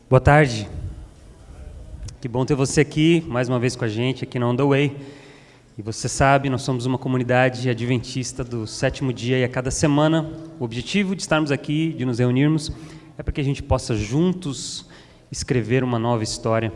Boa tarde. Que bom ter você aqui, mais uma vez com a gente, aqui na On The Way. E você sabe, nós somos uma comunidade adventista do sétimo dia e a cada semana o objetivo de estarmos aqui, de nos reunirmos, é para que a gente possa juntos escrever uma nova história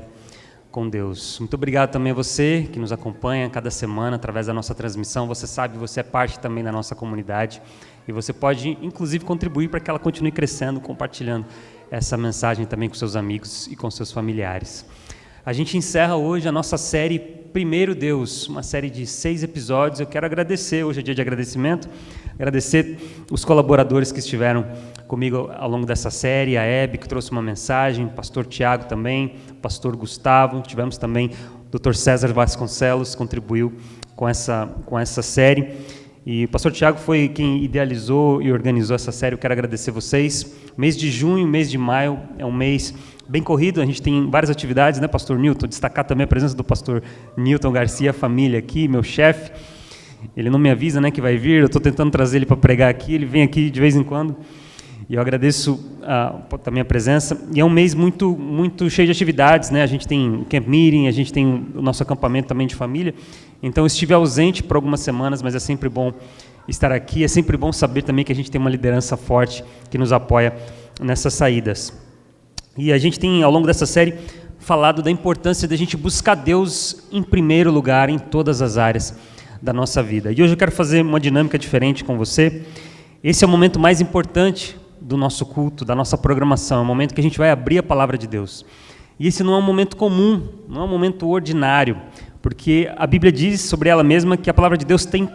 com Deus. Muito obrigado também a você que nos acompanha cada semana através da nossa transmissão. Você sabe, você é parte também da nossa comunidade e você pode, inclusive, contribuir para que ela continue crescendo, compartilhando essa mensagem também com seus amigos e com seus familiares. A gente encerra hoje a nossa série Primeiro Deus, uma série de 6 episódios. Eu quero agradecer, hoje é dia de agradecimento, agradecer os colaboradores que estiveram comigo ao longo dessa série, a Hebe, que trouxe uma mensagem, o pastor Tiago também, o pastor Gustavo, tivemos também o Dr. César Vasconcelos, contribuiu com essa série. E o pastor Tiago foi quem idealizou e organizou essa série. Eu quero agradecer vocês. Mês de junho, mês de maio, é um mês bem corrido, a gente tem várias atividades, né, pastor Newton? Destacar também a presença do pastor Newton Garcia, família aqui, meu chefe. Ele não me avisa, né, que vai vir, eu estou tentando trazer ele para pregar aqui, ele vem aqui de vez em quando. E eu agradeço também a presença. E é um mês muito, muito cheio de atividades, né? A gente tem o Camp Meeting, a gente tem o nosso acampamento também de família. Então, eu estive ausente por algumas semanas, mas é sempre bom estar aqui. É sempre bom saber também que a gente tem uma liderança forte que nos apoia nessas saídas. E a gente tem, ao longo dessa série, falado da importância de a gente buscar Deus em primeiro lugar, em todas as áreas da nossa vida. E hoje eu quero fazer uma dinâmica diferente com você. Esse é o momento mais importante do nosso culto, da nossa programação, é o momento que a gente vai abrir a palavra de Deus. E esse não é um momento comum, não é um momento ordinário, porque a Bíblia diz sobre ela mesma que a palavra de Deus tem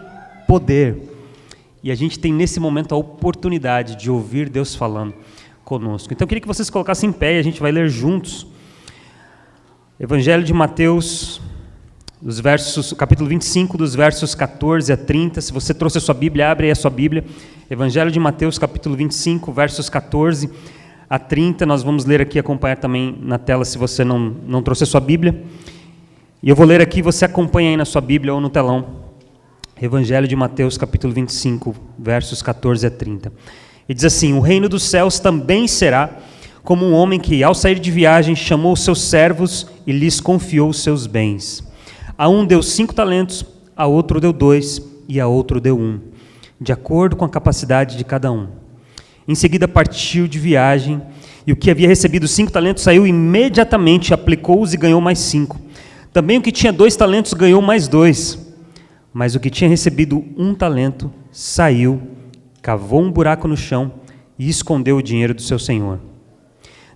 poder. E a gente tem nesse momento a oportunidade de ouvir Deus falando conosco. Então eu queria que vocês colocassem em pé e a gente vai ler juntos. Evangelho de Mateus, capítulo 25, dos versos 14 a 30. Se você trouxe a sua Bíblia, abre aí a sua Bíblia. Evangelho de Mateus, capítulo 25, versos 14 a 30. Nós vamos ler aqui, acompanhar também na tela, se você não trouxe a sua Bíblia. E eu vou ler aqui, você acompanha aí na sua Bíblia ou no telão. Evangelho de Mateus, capítulo 25, versos 14 a 30. E diz assim: o reino dos céus também será como um homem que, ao sair de viagem, chamou os seus servos e lhes confiou os seus bens. A um deu 5 talentos, a outro deu 2 e a outro deu 1, de acordo com a capacidade de cada um. Em seguida partiu de viagem, e o que havia recebido 5 talentos saiu imediatamente, aplicou-os e ganhou mais 5. Também o que tinha 2 talentos ganhou mais 2. Mas o que tinha recebido 1 talento saiu, cavou um buraco no chão e escondeu o dinheiro do seu senhor.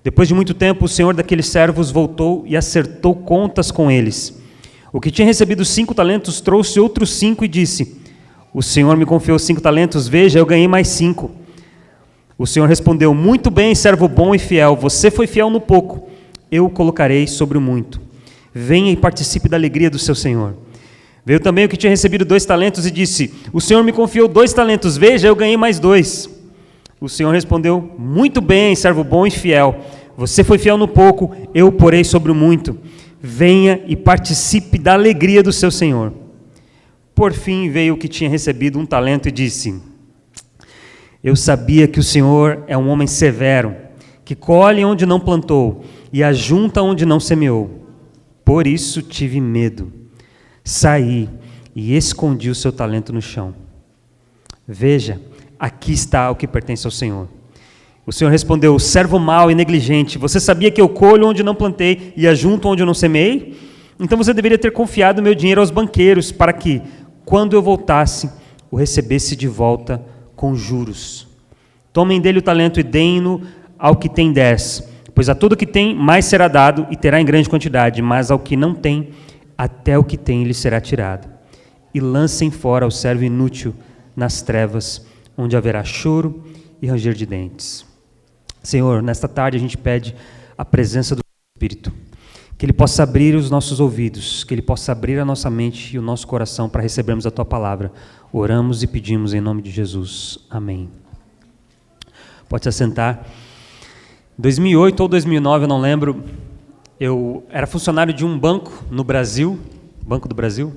Depois de muito tempo, o senhor daqueles servos voltou e acertou contas com eles. O que tinha recebido 5 talentos trouxe outros 5 e disse: o senhor me confiou 5 talentos, veja, eu ganhei mais 5. O senhor respondeu: muito bem, servo bom e fiel, você foi fiel no pouco, eu o colocarei sobre o muito. Venha e participe da alegria do seu senhor. Veio também o que tinha recebido 2 talentos e disse: o senhor me confiou 2 talentos, veja, eu ganhei mais 2. O senhor respondeu: muito bem, servo bom e fiel, você foi fiel no pouco, eu o porei sobre o muito. Venha e participe da alegria do seu senhor. Por fim veio o que tinha recebido 1 talento e disse: eu sabia que o senhor é um homem severo, que colhe onde não plantou e ajunta onde não semeou. Por isso tive medo, saí e escondi o seu talento no chão. Veja, aqui está o que pertence ao senhor. O senhor respondeu: servo mau e negligente, você sabia que eu colho onde não plantei e ajunto onde eu não semeei? Então você deveria ter confiado meu dinheiro aos banqueiros, para que, quando eu voltasse, o recebesse de volta com juros. Tomem dele o talento e deem-no ao que tem 10, pois a todo que tem mais será dado e terá em grande quantidade, mas ao que não tem, até o que tem lhe será tirado. E lancem fora o servo inútil nas trevas, onde haverá choro e ranger de dentes. Senhor, nesta tarde a gente pede a presença do Espírito, que Ele possa abrir os nossos ouvidos, que Ele possa abrir a nossa mente e o nosso coração para recebermos a Tua palavra. Oramos e pedimos em nome de Jesus. Amém. Pode se assentar. 2008 ou 2009, eu não lembro, eu era funcionário de um banco no Brasil, Banco do Brasil,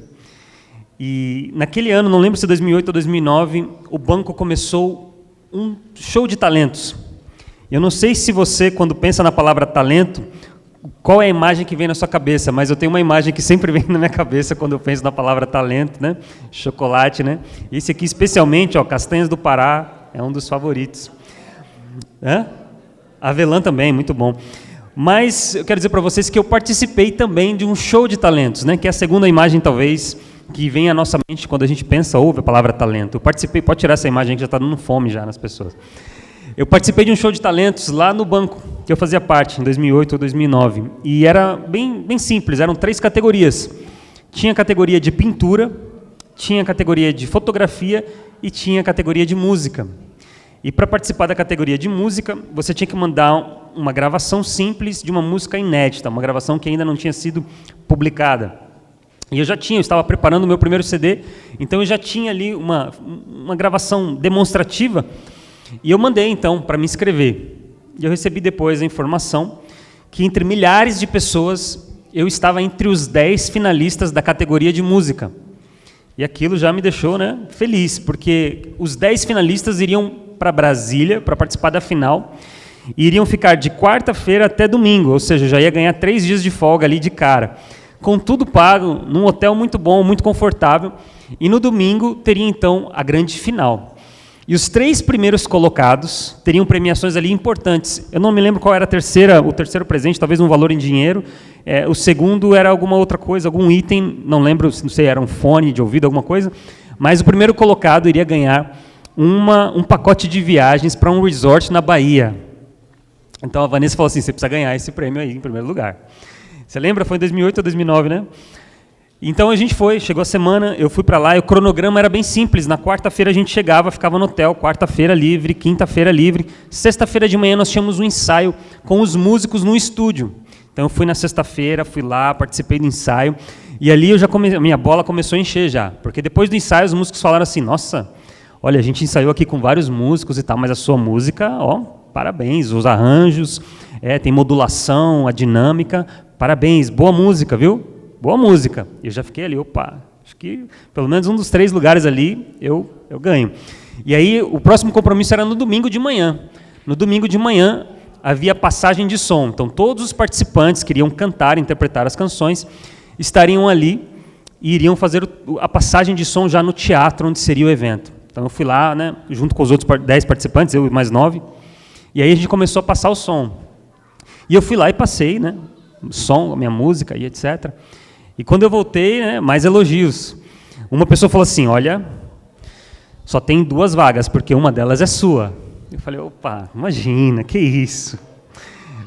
e naquele ano, não lembro se 2008 ou 2009, o banco começou um show de talentos. Eu não sei se você, quando pensa na palavra talento, qual é a imagem que vem na sua cabeça, mas eu tenho uma imagem que sempre vem na minha cabeça quando eu penso na palavra talento, né? Chocolate, né? Esse aqui especialmente, ó, Castanhas do Pará, é um dos favoritos. Avelã também, muito bom. Mas eu quero dizer para vocês que eu participei também de um show de talentos, né? Que é a segunda imagem, talvez, que vem à nossa mente quando a gente pensa, ouve a palavra talento. Eu participei, pode tirar essa imagem que já está dando fome já nas pessoas. Eu participei de um show de talentos lá no banco, que eu fazia parte, em 2008 ou 2009. E era bem simples, eram 3 categorias. Tinha categoria de pintura, tinha categoria de fotografia e tinha categoria de música. E para participar da categoria de música, você tinha que mandar uma gravação simples de uma música inédita, uma gravação que ainda não tinha sido publicada. E eu estava preparando o meu primeiro CD, então eu já tinha ali uma gravação demonstrativa. E eu mandei, então, para me inscrever. E eu recebi depois a informação que, entre milhares de pessoas, eu estava entre os 10 finalistas da categoria de música. E aquilo já me deixou, né, feliz, porque os 10 finalistas iriam para Brasília para participar da final e iriam ficar de quarta-feira até domingo, ou seja, já ia ganhar 3 dias de folga ali de cara. Com tudo pago, num hotel muito bom, muito confortável. E no domingo teria, então, a grande final. E os 3 primeiros colocados teriam premiações ali importantes. Eu não me lembro qual era o terceiro presente, talvez um valor em dinheiro. O segundo era alguma outra coisa, algum item, não lembro, não sei, era um fone de ouvido, alguma coisa. Mas o primeiro colocado iria ganhar um pacote de viagens para um resort na Bahia. Então a Vanessa falou assim, você precisa ganhar esse prêmio aí em primeiro lugar. Você lembra? Foi em 2008 ou 2009, né? Então a gente chegou a semana, eu fui para lá, e o cronograma era bem simples. Na quarta-feira a gente chegava, ficava no hotel, quarta-feira livre, quinta-feira livre. Sexta-feira de manhã nós tínhamos um ensaio com os músicos no estúdio. Então eu fui na sexta-feira, fui lá, participei do ensaio, e ali minha bola começou a encher já. Porque depois do ensaio os músicos falaram assim, nossa, olha, a gente ensaiou aqui com vários músicos e tal, mas a sua música, ó, parabéns, os arranjos, tem modulação, a dinâmica, parabéns, boa música, viu? Boa música. Eu já fiquei ali, opa, acho que pelo menos um dos 3 lugares ali eu ganho. E aí o próximo compromisso era no domingo de manhã. No domingo de manhã havia passagem de som. Então todos os participantes que iriam cantar, interpretar as canções, estariam ali e iriam fazer a passagem de som já no teatro onde seria o evento. Então eu fui lá, né, junto com os outros 10 participantes, eu e mais 9, e aí a gente começou a passar o som. E eu fui lá e passei, né, o som, a minha música e etc. E quando eu voltei, né, mais elogios. Uma pessoa falou assim, olha, só tem 2 vagas, porque uma delas é sua. Eu falei, opa, imagina, que isso.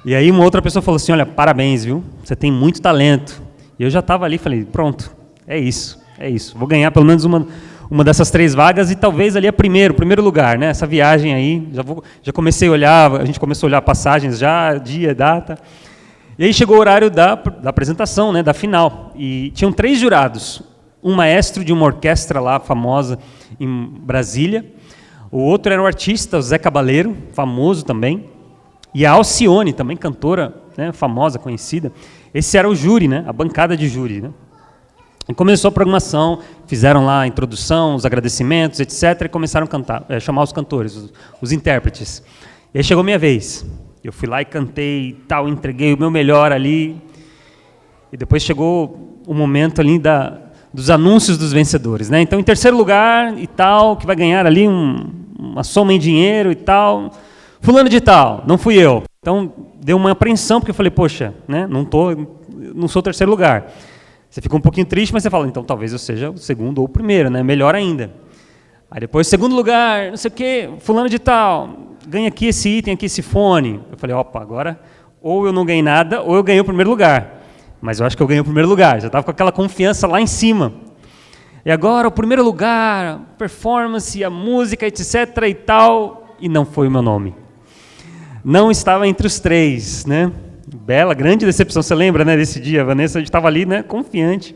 E aí uma outra pessoa falou assim, olha, parabéns, viu? Você tem muito talento. E eu já estava ali, falei, pronto, é isso. Vou ganhar pelo menos uma dessas 3 vagas e talvez ali o primeiro lugar, né? Essa viagem aí, já comecei a olhar, a gente começou a olhar passagens já, dia, data. E aí chegou o horário da apresentação, né, da final. E tinham 3 jurados. Um maestro de uma orquestra lá, famosa, em Brasília. O outro era o artista, o Zé Cabaleiro, famoso também. E a Alcione, também cantora, né, famosa, conhecida. Esse era o júri, né, a bancada de júri. Né? E começou a programação, fizeram lá a introdução, os agradecimentos, etc. E começaram a cantar, chamar os cantores, os intérpretes. E aí chegou a minha vez. Eu fui lá e cantei e tal, entreguei o meu melhor ali. E depois chegou o momento ali dos anúncios dos vencedores. Né? Então, em terceiro lugar e tal, que vai ganhar ali uma soma em dinheiro e tal, fulano de tal, não fui eu. Então, deu uma apreensão, porque eu falei, poxa, né, não sou o terceiro lugar. Você fica um pouquinho triste, mas você fala, então talvez eu seja o segundo ou o primeiro, né? Melhor ainda. Aí depois, segundo lugar, não sei o quê, fulano de tal, ganha aqui esse item, aqui esse fone. Eu falei, opa, agora ou eu não ganhei nada, ou eu ganhei o primeiro lugar. Mas eu acho que eu ganhei o primeiro lugar, já estava com aquela confiança lá em cima. E agora, o primeiro lugar, performance, a música, etc. e tal, e não foi o meu nome. Não estava entre os 3, né? Bela, grande decepção, você lembra, né, desse dia, Vanessa, a gente estava ali, né, confiante.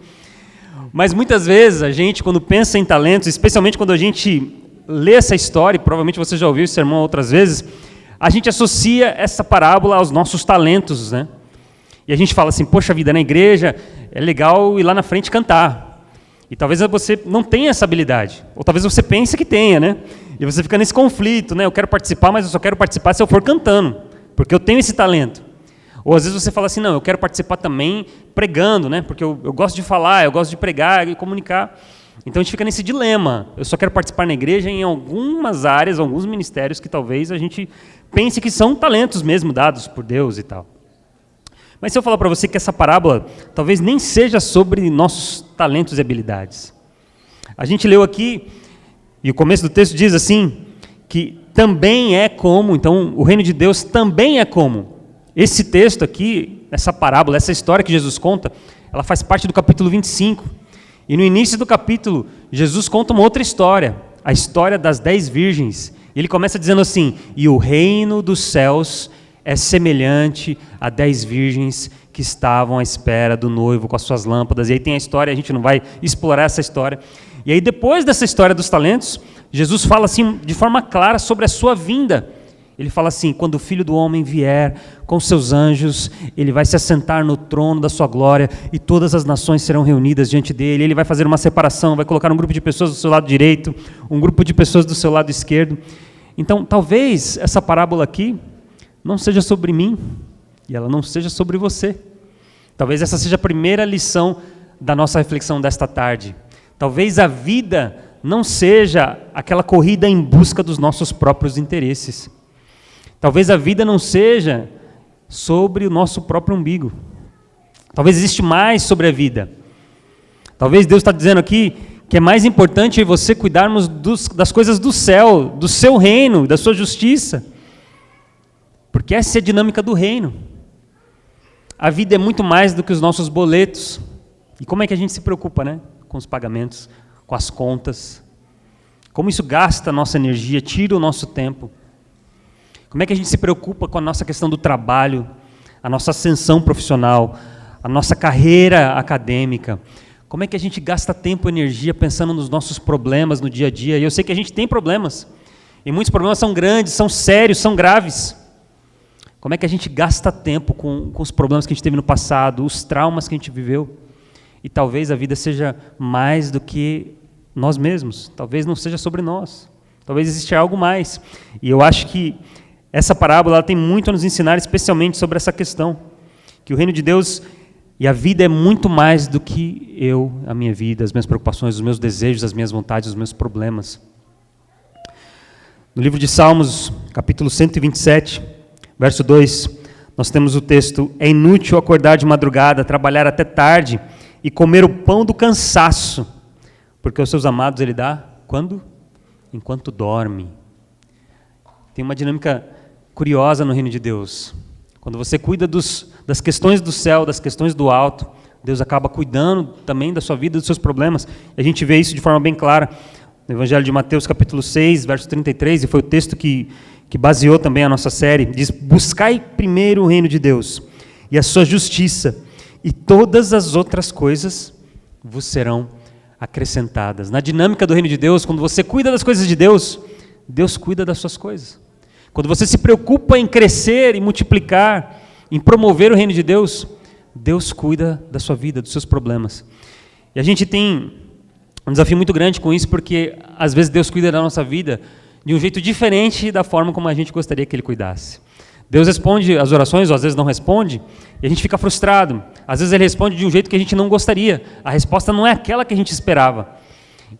Mas muitas vezes a gente, quando pensa em talentos, especialmente quando a gente lê essa história, e provavelmente você já ouviu esse sermão outras vezes, a gente associa essa parábola aos nossos talentos, né? E a gente fala assim, poxa vida, na igreja é legal ir lá na frente cantar. E talvez você não tenha essa habilidade, ou talvez você pense que tenha, né? E você fica nesse conflito, né? Eu quero participar, mas eu só quero participar se eu for cantando, porque eu tenho esse talento. Ou às vezes você fala assim, não, eu quero participar também pregando, né? Porque eu gosto de falar, eu gosto de pregar e comunicar. Então a gente fica nesse dilema, eu só quero participar na igreja em algumas áreas, alguns ministérios que talvez a gente pense que são talentos mesmo dados por Deus e tal. Mas se eu falar para você que essa parábola talvez nem seja sobre nossos talentos e habilidades. A gente leu aqui, e o começo do texto diz assim, que também é como, então o reino de Deus também é como. Esse texto aqui, essa parábola, essa história que Jesus conta, ela faz parte do capítulo 25. E no início do capítulo, Jesus conta uma outra história, a história das 10 virgens. E ele começa dizendo assim, e o reino dos céus é semelhante a 10 virgens que estavam à espera do noivo com as suas lâmpadas. E aí tem a história, a gente não vai explorar essa história. E aí depois dessa história dos talentos, Jesus fala assim de forma clara sobre a sua vinda. Ele fala assim, quando o Filho do Homem vier com seus anjos, ele vai se assentar no trono da sua glória e todas as nações serão reunidas diante dele. Ele vai fazer uma separação, vai colocar um grupo de pessoas do seu lado direito, um grupo de pessoas do seu lado esquerdo. Então, talvez essa parábola aqui não seja sobre mim e ela não seja sobre você. Talvez essa seja a primeira lição da nossa reflexão desta tarde. Talvez a vida não seja aquela corrida em busca dos nossos próprios interesses. Talvez a vida não seja sobre o nosso próprio umbigo. Talvez existe mais sobre a vida. Talvez Deus está dizendo aqui que é mais importante você cuidarmos das coisas do céu, do seu reino, da sua justiça. Porque essa é a dinâmica do reino. A vida é muito mais do que os nossos boletos. E como é que a gente se preocupa, né? Com os pagamentos, com as contas. Como isso gasta a nossa energia, tira o nosso tempo. Como é que a gente se preocupa com a nossa questão do trabalho, a nossa ascensão profissional, a nossa carreira acadêmica? Como é que a gente gasta tempo e energia pensando nos nossos problemas no dia a dia? E eu sei que a gente tem problemas. E muitos problemas são grandes, são sérios, são graves. Como é que a gente gasta tempo com os problemas que a gente teve no passado, os traumas que a gente viveu? E talvez a vida seja mais do que nós mesmos. Talvez não seja sobre nós. Talvez exista algo mais. E eu acho que essa parábola ela tem muito a nos ensinar, especialmente sobre essa questão. Que o reino de Deus e a vida é muito mais do que eu, a minha vida, as minhas preocupações, os meus desejos, as minhas vontades, os meus problemas. No livro de Salmos, capítulo 127, verso 2, nós temos o texto: é inútil acordar de madrugada, trabalhar até tarde e comer o pão do cansaço, porque os seus amados ele dá, quando? Enquanto dorme. Tem uma dinâmica curiosa no reino de Deus. Quando você cuida das questões do céu, das questões do alto, Deus acaba cuidando também da sua vida, dos seus problemas. E a gente vê isso de forma bem clara no Evangelho de Mateus, capítulo 6, verso 33, e foi o texto que baseou também a nossa série. Diz: buscai primeiro o reino de Deus e a sua justiça, e todas as outras coisas vos serão acrescentadas. Na dinâmica do reino de Deus, quando você cuida das coisas de Deus, Deus cuida das suas coisas. Quando você se preocupa em crescer, em multiplicar, em promover o reino de Deus, Deus cuida da sua vida, dos seus problemas. E a gente tem um desafio muito grande com isso, porque às vezes Deus cuida da nossa vida de um jeito diferente da forma como a gente gostaria que Ele cuidasse. Deus responde as orações, ou às vezes não responde, e a gente fica frustrado. Às vezes Ele responde de um jeito que a gente não gostaria. A resposta não é aquela que a gente esperava.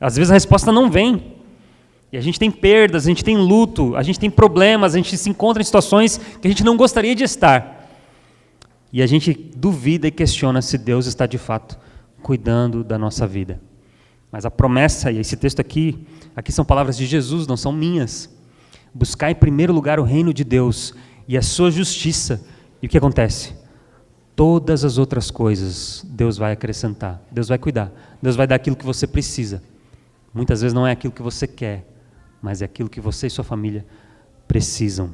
Às vezes a resposta não vem. E a gente tem perdas, a gente tem luto, a gente tem problemas, a gente se encontra em situações que a gente não gostaria de estar. E a gente duvida e questiona se Deus está de fato cuidando da nossa vida. Mas a promessa, e esse texto aqui são palavras de Jesus, não são minhas. Buscar em primeiro lugar o reino de Deus e a sua justiça. E o que acontece? Todas as outras coisas Deus vai acrescentar, Deus vai cuidar, Deus vai dar aquilo que você precisa. Muitas vezes não é aquilo que você quer, mas é aquilo que você e sua família precisam.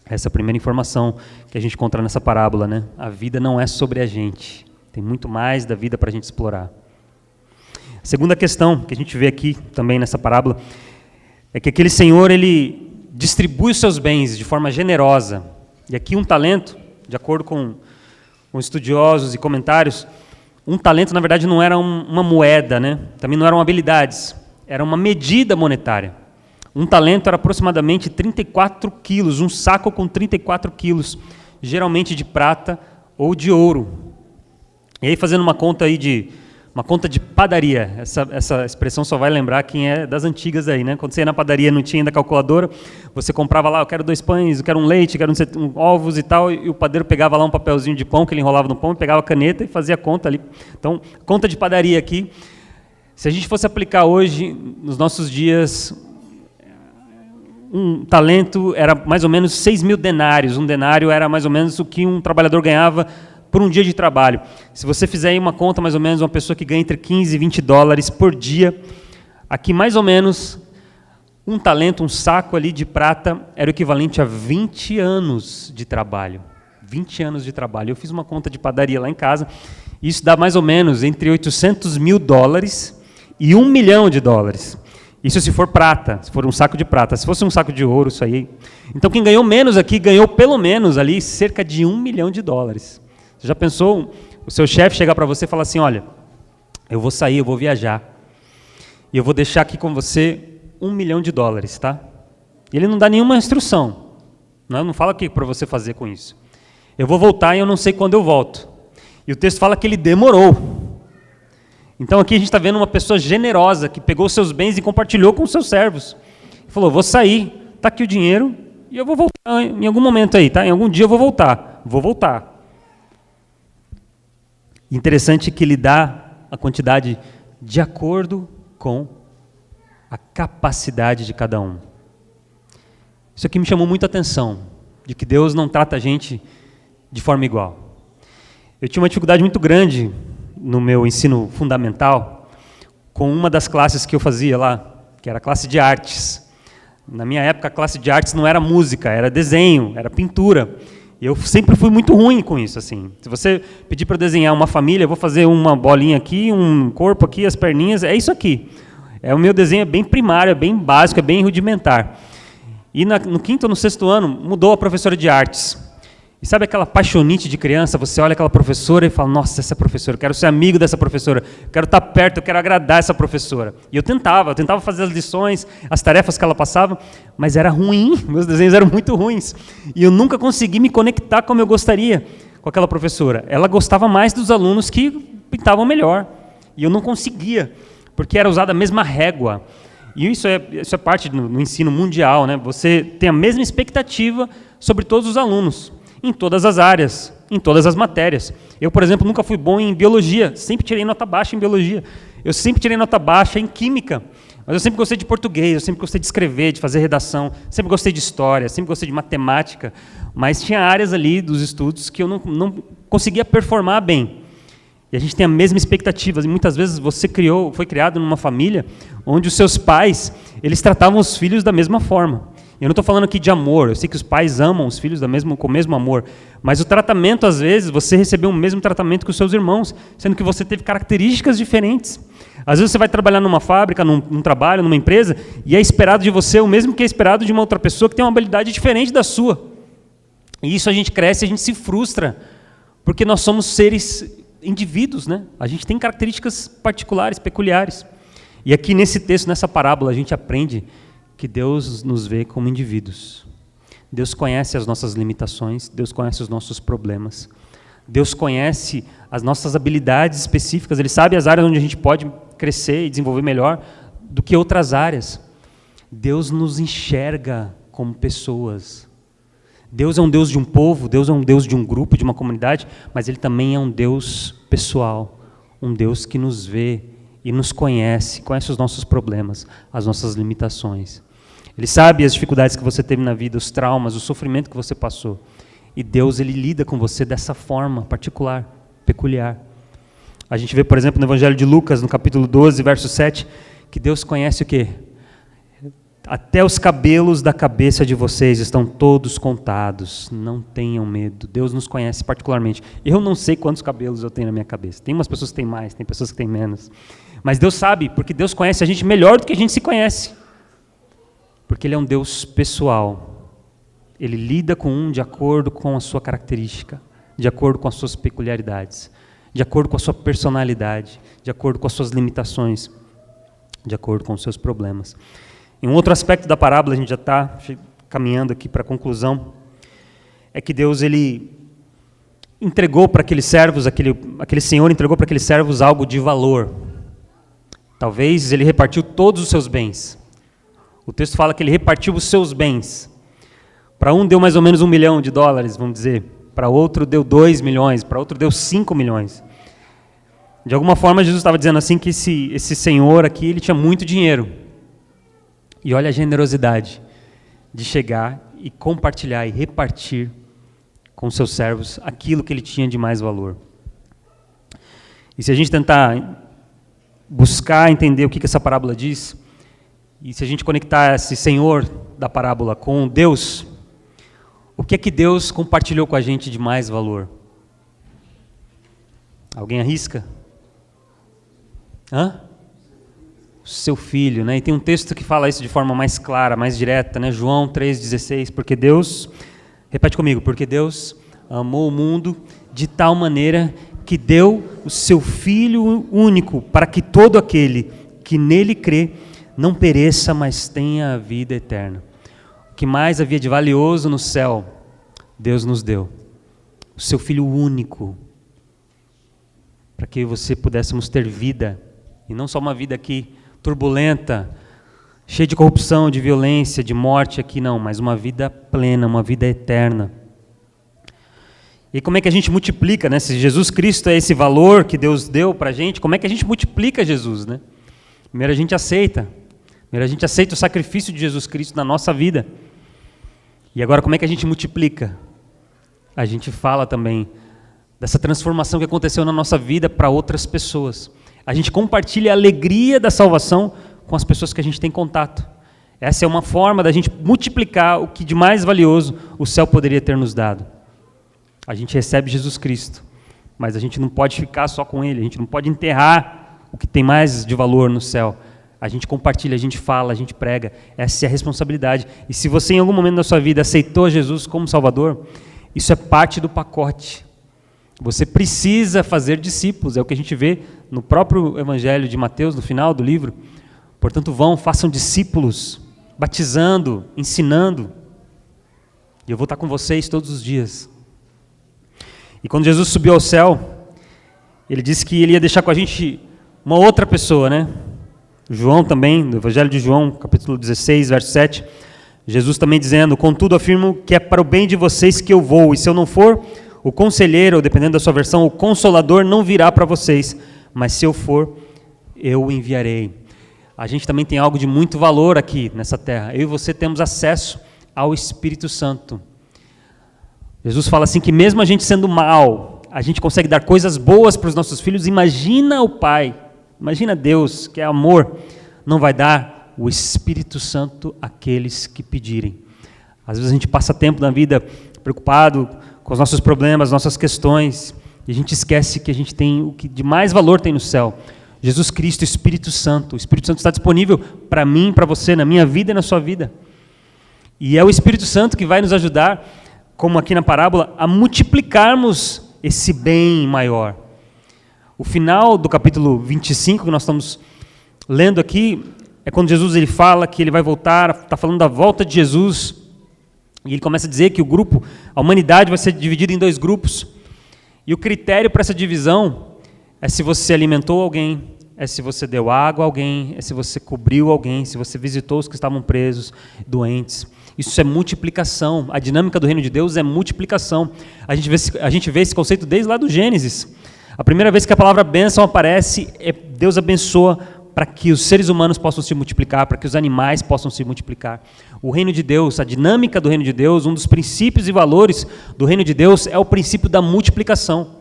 Essa é a primeira informação que a gente encontra nessa parábola, né? A vida não é sobre a gente, tem muito mais da vida para a gente explorar. A segunda questão que a gente vê aqui também nessa parábola é que aquele senhor, ele distribui os seus bens de forma generosa. E aqui um talento, de acordo com estudiosos e comentários, um talento, na verdade, não era uma moeda, né? Também não eram habilidades, era uma medida monetária. Um talento era aproximadamente 34 quilos, um saco com 34 quilos, geralmente de prata ou de ouro. E aí, fazendo uma conta aí uma conta de padaria, essa expressão só vai lembrar quem é das antigas aí, né? Quando você ia na padaria, não tinha ainda calculadora, você comprava lá, eu quero 2 pães, eu quero um leite, eu quero ovos e tal, e o padeiro pegava lá um papelzinho de pão que ele enrolava no pão, pegava a caneta e fazia a conta ali. Então, conta de padaria aqui. Se a gente fosse aplicar hoje, nos nossos dias, um talento era mais ou menos 6 mil denários. Um denário era mais ou menos o que um trabalhador ganhava por um dia de trabalho. Se você fizer aí uma conta, mais ou menos, uma pessoa que ganha entre 15 e 20 dólares por dia, aqui mais ou menos, um talento, um saco ali de prata, era o equivalente a 20 anos de trabalho. 20 anos de trabalho. Eu fiz uma conta de padaria lá em casa, e isso dá mais ou menos entre 800 mil dólares e 1 milhão de dólares. Isso se for prata, se for um saco de prata. Se fosse um saco de ouro, isso aí... Então, quem ganhou menos aqui, ganhou pelo menos ali cerca de 1 milhão de dólares. Você já pensou o seu chefe chegar para você e falar assim, olha, eu vou sair, eu vou viajar, e eu vou deixar aqui com você 1 milhão de dólares, tá? E ele não dá nenhuma instrução, não fala o que para você fazer com isso. Eu vou voltar e eu não sei quando eu volto. E o texto fala que ele demorou. Então aqui a gente está vendo uma pessoa generosa, que pegou seus bens e compartilhou com os seus servos. Ele falou, vou sair, está aqui o dinheiro, e eu vou voltar em algum momento aí, tá? Em algum dia eu vou voltar. Vou voltar. Interessante que ele dá a quantidade de acordo com a capacidade de cada um. Isso aqui me chamou muita atenção, de que Deus não trata a gente de forma igual. Eu tinha uma dificuldade muito grande no meu ensino fundamental com uma das classes que eu fazia lá, que era a classe de artes. Na minha época, a classe de artes não era música, era desenho, era pintura. E eu sempre fui muito ruim com isso, assim. Se você pedir para eu desenhar uma família, eu vou fazer uma bolinha aqui, um corpo aqui, as perninhas, é isso aqui. O meu desenho é bem primário, é bem básico, é bem rudimentar. E no quinto ou no sexto ano, mudou a professora de artes. E sabe aquela paixonite de criança? Você olha aquela professora e fala, nossa, essa professora, eu quero ser amigo dessa professora, eu quero estar perto, eu quero agradar essa professora. E eu tentava fazer as lições, as tarefas que ela passava, mas era ruim, meus desenhos eram muito ruins. E eu nunca consegui me conectar como eu gostaria com aquela professora. Ela gostava mais dos alunos que pintavam melhor. E eu não conseguia, porque era usada a mesma régua. E isso é parte no ensino mundial, né? Você tem a mesma expectativa sobre todos os alunos, em todas as áreas, em todas as matérias. Eu, por exemplo, nunca fui bom em biologia, sempre tirei nota baixa em biologia. Eu sempre tirei nota baixa em química, mas eu sempre gostei de português, eu sempre gostei de escrever, de fazer redação, sempre gostei de história, sempre gostei de matemática, mas tinha áreas ali dos estudos que eu não conseguia performar bem. E a gente tem a mesma expectativa, e muitas vezes você foi criado numa família onde os seus pais, eles tratavam os filhos da mesma forma. Eu não estou falando aqui de amor, eu sei que os pais amam os filhos com o mesmo amor, mas o tratamento, às vezes, você recebeu o mesmo tratamento que os seus irmãos, sendo que você teve características diferentes. Às vezes você vai trabalhar numa fábrica, num trabalho, numa empresa, e é esperado de você o mesmo que é esperado de uma outra pessoa que tem uma habilidade diferente da sua. E isso a gente cresce, a gente se frustra, porque nós somos seres indivíduos, né? A gente tem características particulares, peculiares. E aqui nesse texto, nessa parábola, a gente aprende que Deus nos vê como indivíduos. Deus conhece as nossas limitações, Deus conhece os nossos problemas, Deus conhece as nossas habilidades específicas, Ele sabe as áreas onde a gente pode crescer e desenvolver melhor do que outras áreas. Deus nos enxerga como pessoas. Deus é um Deus de um povo, Deus é um Deus de um grupo, de uma comunidade, mas Ele também é um Deus pessoal, um Deus que nos vê e nos conhece os nossos problemas, as nossas limitações. Ele sabe as dificuldades que você teve na vida, os traumas, o sofrimento que você passou. E Deus, Ele lida com você dessa forma particular, peculiar. A gente vê, por exemplo, no Evangelho de Lucas, no capítulo 12, verso 7, que Deus conhece o quê? Até os cabelos da cabeça de vocês estão todos contados. Não tenham medo. Deus nos conhece particularmente. Eu não sei quantos cabelos eu tenho na minha cabeça. Tem umas pessoas que têm mais, tem pessoas que têm menos. Mas Deus sabe, porque Deus conhece a gente melhor do que a gente se conhece. Porque Ele é um Deus pessoal. Ele lida com de acordo com a sua característica, de acordo com as suas peculiaridades, de acordo com a sua personalidade, de acordo com as suas limitações, de acordo com os seus problemas. E um outro aspecto da parábola, a gente já está caminhando aqui para a conclusão, é que Deus ele entregou para aqueles servos, aquele senhor entregou para aqueles servos algo de valor. Talvez ele repartiu todos os seus bens. O texto fala que ele repartiu os seus bens. Para um deu mais ou menos $1 milhão, vamos dizer. Para outro deu 2 milhões, para outro deu 5 milhões. De alguma forma Jesus estava dizendo assim que esse senhor aqui, ele tinha muito dinheiro. E olha a generosidade de chegar e compartilhar e repartir com seus servos aquilo que ele tinha de mais valor. E se a gente tentar buscar entender o que essa parábola diz, e se a gente conectar esse Senhor da parábola com Deus, o que é que Deus compartilhou com a gente de mais valor? Alguém arrisca? O seu filho, né? E tem um texto que fala isso de forma mais clara, mais direta, né? João 3,16, porque Deus, repete comigo, porque Deus amou o mundo de tal maneira que deu o seu Filho único, para que todo aquele que nele crê não pereça, mas tenha a vida eterna. O que mais havia de valioso no céu, Deus nos deu. O seu Filho único, para que você pudéssemos ter vida, e não só uma vida aqui turbulenta, cheia de corrupção, de violência, de morte aqui não, mas uma vida plena, uma vida eterna. E como é que a gente multiplica, né? Se Jesus Cristo é esse valor que Deus deu para a gente, como é que a gente multiplica Jesus, né? Primeiro a gente aceita o sacrifício de Jesus Cristo na nossa vida. E agora como é que a gente multiplica? A gente fala também dessa transformação que aconteceu na nossa vida para outras pessoas. A gente compartilha a alegria da salvação com as pessoas que a gente tem contato. Essa é uma forma da gente multiplicar o que de mais valioso o céu poderia ter nos dado. A gente recebe Jesus Cristo, mas a gente não pode ficar só com Ele, a gente não pode enterrar o que tem mais de valor no céu. A gente compartilha, a gente fala, a gente prega, essa é a responsabilidade. E se você em algum momento da sua vida aceitou Jesus como Salvador, isso é parte do pacote. Você precisa fazer discípulos, é o que a gente vê no próprio Evangelho de Mateus, no final do livro. Portanto, façam discípulos, batizando, ensinando. E eu vou estar com vocês todos os dias. E quando Jesus subiu ao céu, ele disse que ele ia deixar com a gente uma outra pessoa, né? João também, no Evangelho de João, capítulo 16, verso 7, Jesus também dizendo, contudo afirmo que é para o bem de vocês que eu vou, e se eu não for, o conselheiro, ou dependendo da sua versão, o consolador não virá para vocês, mas se eu for, eu o enviarei. A gente também tem algo de muito valor aqui nessa terra, eu e você temos acesso ao Espírito Santo. Jesus fala assim que mesmo a gente sendo mal, a gente consegue dar coisas boas para os nossos filhos. Imagina o Pai, imagina Deus, que é amor, não vai dar o Espírito Santo àqueles que pedirem. Às vezes a gente passa tempo na vida preocupado com os nossos problemas, nossas questões, e a gente esquece que a gente tem o que de mais valor tem no céu. Jesus Cristo, o Espírito Santo está disponível para mim, para você, na minha vida e na sua vida. E é o Espírito Santo que vai nos ajudar, como aqui na parábola, a multiplicarmos esse bem maior. O final do capítulo 25, que nós estamos lendo aqui, é quando Jesus ele fala que ele vai voltar, está falando da volta de Jesus, e ele começa a dizer que a humanidade vai ser dividida em 2 grupos, e o critério para essa divisão é se você alimentou alguém, é se você deu água a alguém, é se você cobriu alguém, se você visitou os que estavam presos, doentes. Isso é multiplicação. A dinâmica do reino de Deus é multiplicação. A gente vê esse conceito desde lá do Gênesis. A primeira vez que a palavra bênção aparece, Deus abençoa para que os seres humanos possam se multiplicar, para que os animais possam se multiplicar. O reino de Deus, a dinâmica do reino de Deus, um dos princípios e valores do reino de Deus é o princípio da multiplicação.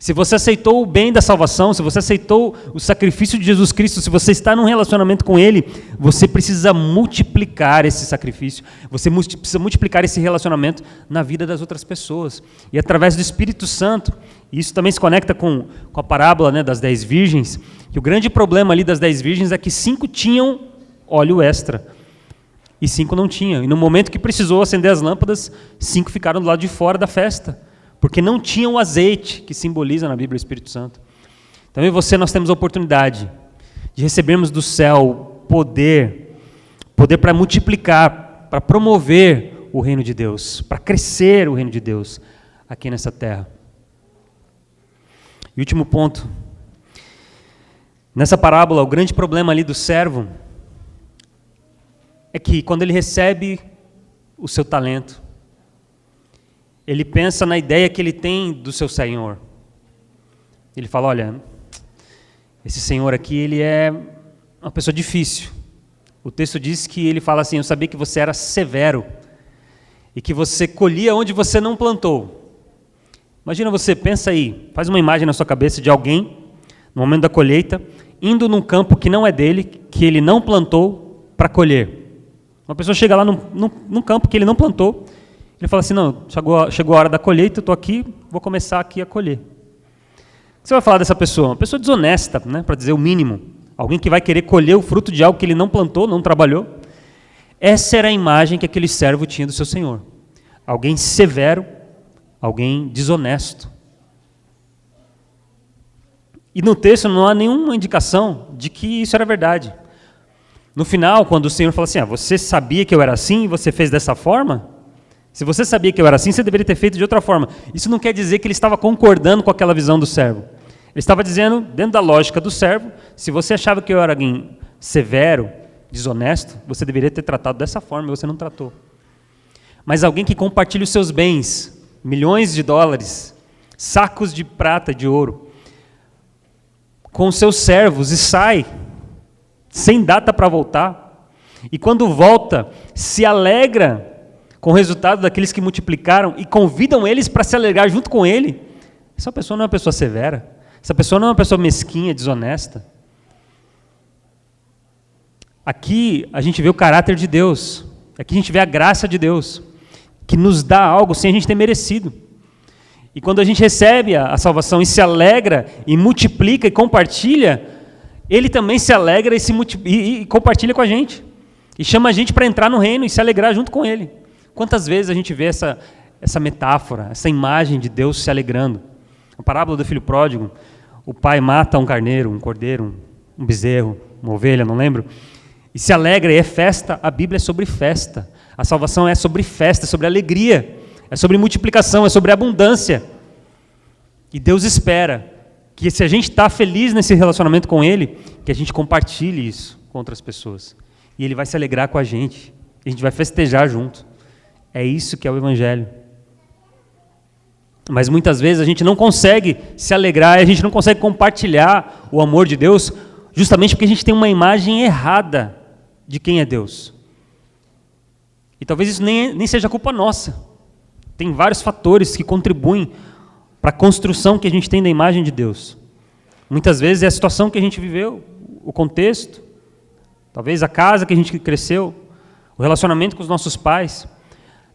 Se você aceitou o bem da salvação, se você aceitou o sacrifício de Jesus Cristo, se você está num relacionamento com Ele, você precisa multiplicar esse sacrifício, você precisa multiplicar esse relacionamento na vida das outras pessoas. E através do Espírito Santo, e isso também se conecta com a parábola, né, das 10 virgens, que o grande problema ali das 10 virgens é que 5 tinham óleo extra e 5 não tinham. E no momento que precisou acender as lâmpadas, 5 ficaram do lado de fora da festa, porque não tinham o azeite, que simboliza na Bíblia o Espírito Santo. Então eu e você, nós temos a oportunidade de recebermos do céu poder para multiplicar, para promover o reino de Deus, para crescer o reino de Deus aqui nessa terra. E último ponto, nessa parábola, o grande problema ali do servo é que quando ele recebe o seu talento, ele pensa na ideia que ele tem do seu senhor. Ele fala, olha, esse senhor aqui, ele é uma pessoa difícil. O texto diz que ele fala assim, eu sabia que você era severo e que você colhia onde você não plantou. Imagina você, pensa aí, faz uma imagem na sua cabeça de alguém, no momento da colheita, indo num campo que não é dele, que ele não plantou, para colher. Uma pessoa chega lá num campo que ele não plantou, ele fala assim, não, chegou a hora da colheita, eu estou aqui, vou começar aqui a colher. O que você vai falar dessa pessoa? Uma pessoa desonesta, né, para dizer o mínimo. Alguém que vai querer colher o fruto de algo que ele não plantou, não trabalhou. Essa era a imagem que aquele servo tinha do seu senhor. Alguém severo, alguém desonesto. E no texto não há nenhuma indicação de que isso era verdade. No final, quando o Senhor fala assim, você sabia que eu era assim e você fez dessa forma? Se você sabia que eu era assim, você deveria ter feito de outra forma. Isso não quer dizer que ele estava concordando com aquela visão do servo. Ele estava dizendo, dentro da lógica do servo, se você achava que eu era alguém severo, desonesto, você deveria ter tratado dessa forma e você não tratou. Mas alguém que compartilha os seus bens, milhões de dólares, sacos de prata e de ouro, com os seus servos e sai, sem data para voltar, e quando volta, se alegra com o resultado daqueles que multiplicaram e convidam eles para se alegrar junto com ele, essa pessoa não é uma pessoa severa, essa pessoa não é uma pessoa mesquinha, desonesta. Aqui a gente vê o caráter de Deus, aqui a gente vê a graça de Deus, que nos dá algo sem a gente ter merecido. E quando a gente recebe a salvação e se alegra, e multiplica e compartilha, Ele também se alegra e compartilha com a gente. E chama a gente para entrar no reino e se alegrar junto com Ele. Quantas vezes a gente vê essa metáfora, essa imagem de Deus se alegrando? A parábola do filho pródigo, o pai mata um carneiro, um cordeiro, um bezerro, uma ovelha, não lembro, e se alegra, e é festa. A Bíblia é sobre festa. A salvação é sobre festa, é sobre alegria, é sobre multiplicação, é sobre abundância. E Deus espera que, se a gente está feliz nesse relacionamento com Ele, que a gente compartilhe isso com outras pessoas. E Ele vai se alegrar com a gente vai festejar junto. É isso que é o Evangelho. Mas muitas vezes a gente não consegue se alegrar, a gente não consegue compartilhar o amor de Deus, justamente porque a gente tem uma imagem errada de quem é Deus. E talvez isso nem seja culpa nossa. Tem vários fatores que contribuem para a construção que a gente tem da imagem de Deus. Muitas vezes é a situação que a gente viveu, o contexto, talvez a casa que a gente cresceu, o relacionamento com os nossos pais.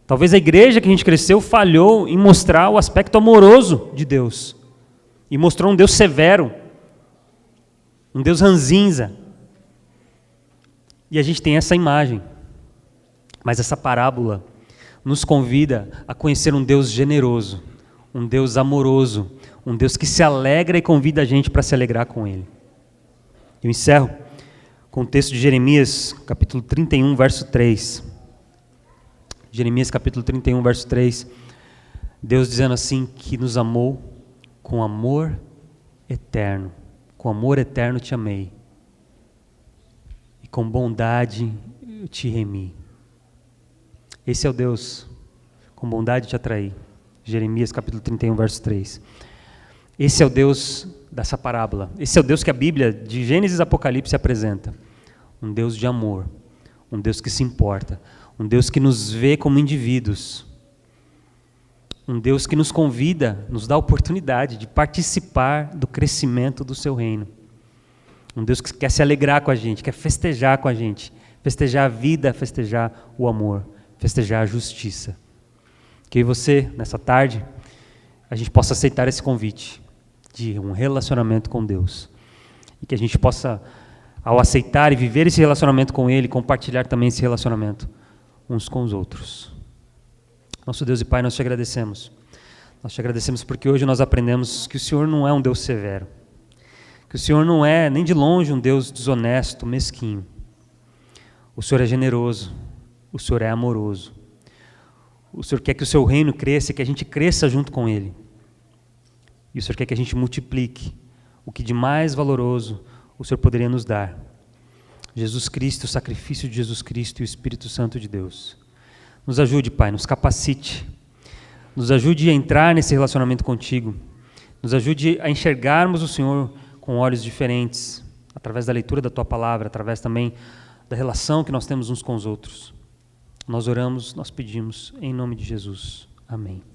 Talvez a igreja que a gente cresceu falhou em mostrar o aspecto amoroso de Deus. E mostrou um Deus severo, um Deus ranzinza. E a gente tem essa imagem. Mas essa parábola nos convida a conhecer um Deus generoso, um Deus amoroso, um Deus que se alegra e convida a gente para se alegrar com Ele. Eu encerro com o texto de Jeremias, capítulo 31, verso 3. Jeremias, capítulo 31, verso 3. Deus dizendo assim, que nos amou com amor eterno. Com amor eterno te amei. E com bondade eu te remi. Esse é o Deus, com bondade te atraí. Jeremias capítulo 31, verso 3. Esse é o Deus dessa parábola. Esse é o Deus que a Bíblia, de Gênesis e Apocalipse, apresenta. Um Deus de amor. Um Deus que se importa. Um Deus que nos vê como indivíduos. Um Deus que nos convida, nos dá a oportunidade de participar do crescimento do seu reino. Um Deus que quer se alegrar com a gente, quer festejar com a gente. Festejar a vida, festejar o amor. Festejar a justiça. Que eu e você, nessa tarde, a gente possa aceitar esse convite de um relacionamento com Deus. E que a gente possa, ao aceitar e viver esse relacionamento com Ele, compartilhar também esse relacionamento uns com os outros. Nosso Deus e Pai, nós te agradecemos. Nós te agradecemos porque hoje nós aprendemos que o Senhor não é um Deus severo, que o Senhor não é nem de longe um Deus desonesto, mesquinho. O Senhor é generoso, o Senhor é amoroso. O Senhor quer que o seu reino cresça e que a gente cresça junto com Ele. E o Senhor quer que a gente multiplique o que de mais valoroso o Senhor poderia nos dar. Jesus Cristo, o sacrifício de Jesus Cristo e o Espírito Santo de Deus. Nos ajude, Pai, nos capacite. Nos ajude a entrar nesse relacionamento contigo. Nos ajude a enxergarmos o Senhor com olhos diferentes, através da leitura da Tua Palavra, através também da relação que nós temos uns com os outros. Nós oramos, nós pedimos, em nome de Jesus. Amém.